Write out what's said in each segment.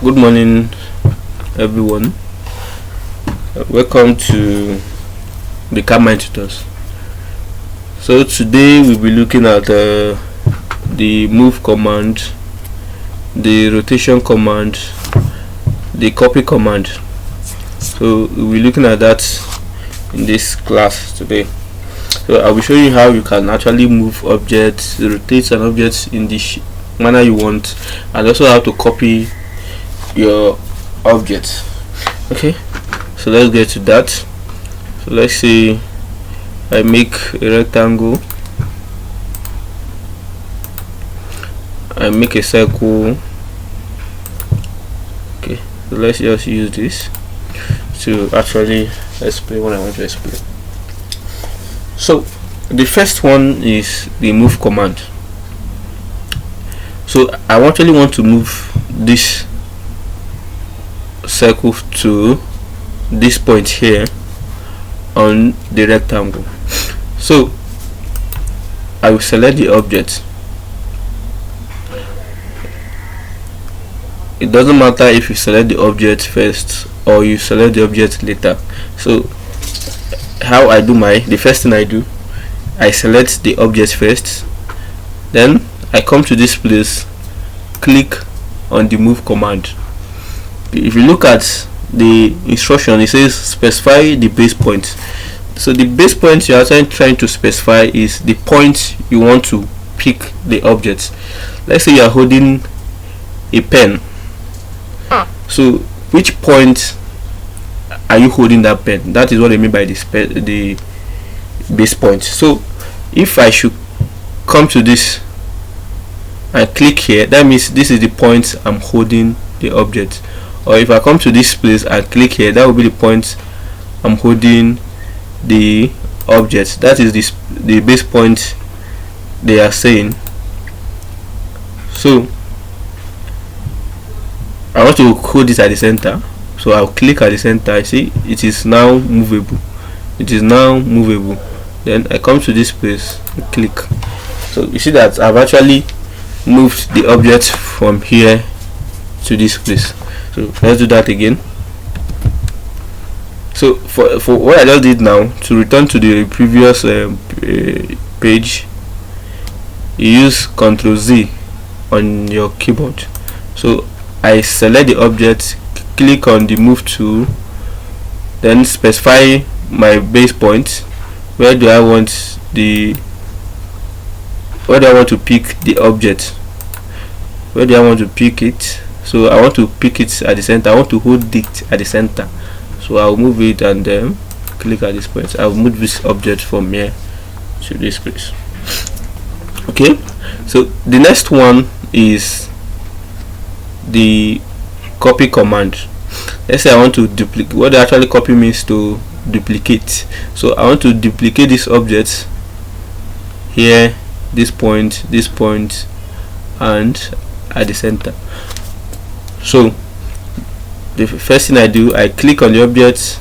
Good morning, everyone. Welcome to the Camera Tutors. So today we'll be looking at the move command, the rotation command, the copy command. So we'll be looking at that in this class today. So I will show you how you can actually move objects, rotate an object in the manner you want, and also how to copy your object. Okay, so let's get to that. So let's say I make a rectangle, I make a circle. Okay, so let's just use this to actually explain what I want to explain. So the first one is the move command. So I actually want to move this circle to this point here on the rectangle. So I will select the object. It doesn't matter if you select the object first or you select the object later. So how I do the first thing I do, I select the object first, then I come to this place, click on the move command. If you look at the instruction, it says specify the base point. So the base point you are trying to specify is the point you want to pick the object. Let's say you are holding a pen. So which point are you holding that pen? That is what I mean by the base point. So if I should come to this and click here, that means this is the point I'm holding the object. Or if I come to this place and click here, that will be the point I'm holding the object. That is the base point they are saying. So I want to hold this at the center, so I'll click at the center. I see it is now movable. It is now movable. Then I come to this place and click. So you see that I've actually moved the object from here to this place. So let's do that again. So for what I just did now, to return to the previous page, you use Ctrl Z on your keyboard. So I select the object, click on the move tool, then specify my base point. Where do I want to pick the object? Where do I want to pick it? So I want to pick it at the center. I want to hold it at the center. So I'll move it and then click at this point. I'll move this object from here to this place. Okay, so the next one is the copy command. Let's say I want to duplicate. What actually copy means to duplicate. So I want to duplicate this object here, this point, and at the center. So the first thing I do, I click on the object,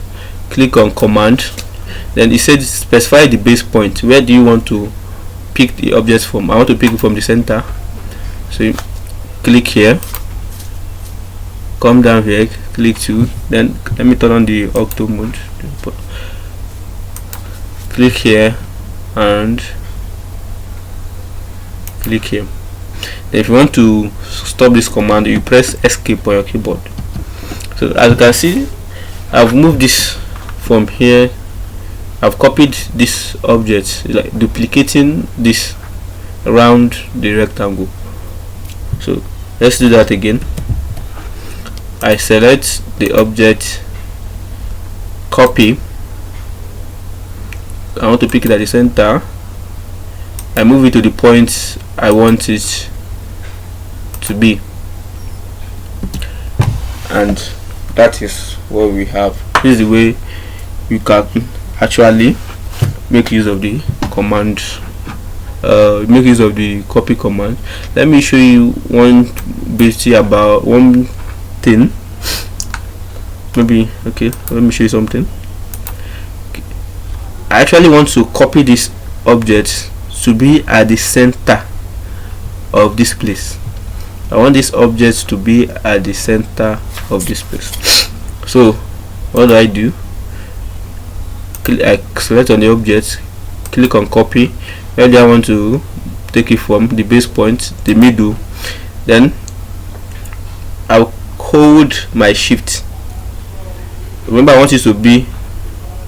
click on command, then it says specify the base point. Where do you want to pick the object from? I want to pick it from the center. So you click here, come down here, click to, then let me turn on the auto mode, click here and click here. Then if you want to stop this command, you press escape on your keyboard. So as you can see, I've moved this from here. I've copied this object, like duplicating this around the rectangle. So let's do that again. I select the object, copy. I want to pick it at the center. I move it to the point I want it to be, and that is what we have. This is the way you can actually make use of the command, make use of the copy command. Let me show you one thing. Maybe okay, let me show you something. Okay. I actually want to copy this object to be at the center of this place. I want this object to be at the center of this place. So what do? I select on the object, click on copy. Where do I want to take it from? The base point, the middle. Then I'll hold my shift. Remember, I want it to be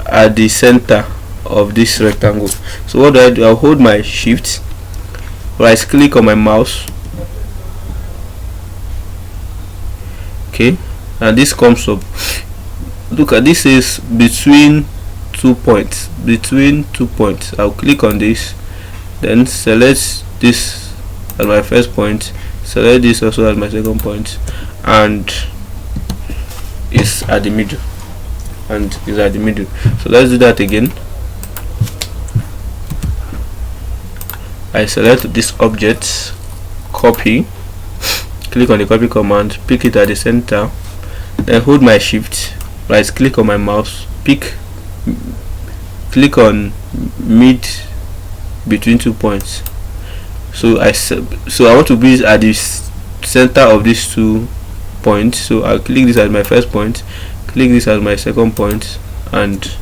at the center of this rectangle. So what do? I'll hold my shift, right click on my mouse, okay, and this comes up. Look at this, is between 2 points. I'll click on this, then select this as my first point, select this also as my second point, and it's at the middle. So let's do that again. I select this object, copy, click on the copy command, pick it at the center, then hold my shift, right click on my mouse, click on mid between 2 points. So I want to be at the center of these 2 points. So I'll click this as my first point, click this as my second point, and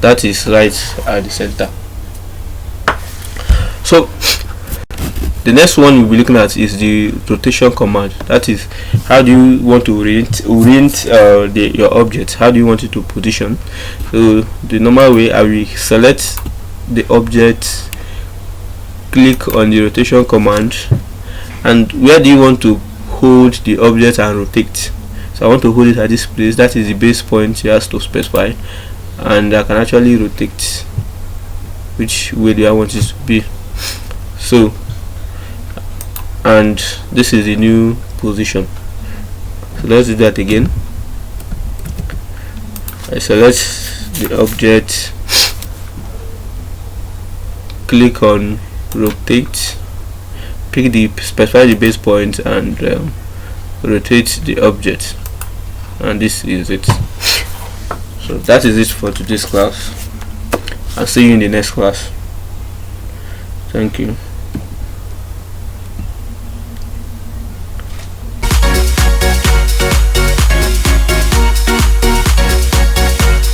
that is right at the center. So the next one we'll be looking at is the rotation command. That is, how do you want to orient your object? How do you want it to position? So the normal way, I will select the object, click on the rotation command, and where do you want to hold the object and rotate? So I want to hold it at this place. That is the base point you have to specify, and I can actually rotate. Which way do I want it to be? So, and this is the new position. So let's do that again. I select the object, click on rotate, specify the base point, and rotate the object, and this is it. So that is it for today's class. I'll see you in the next class. Thank you.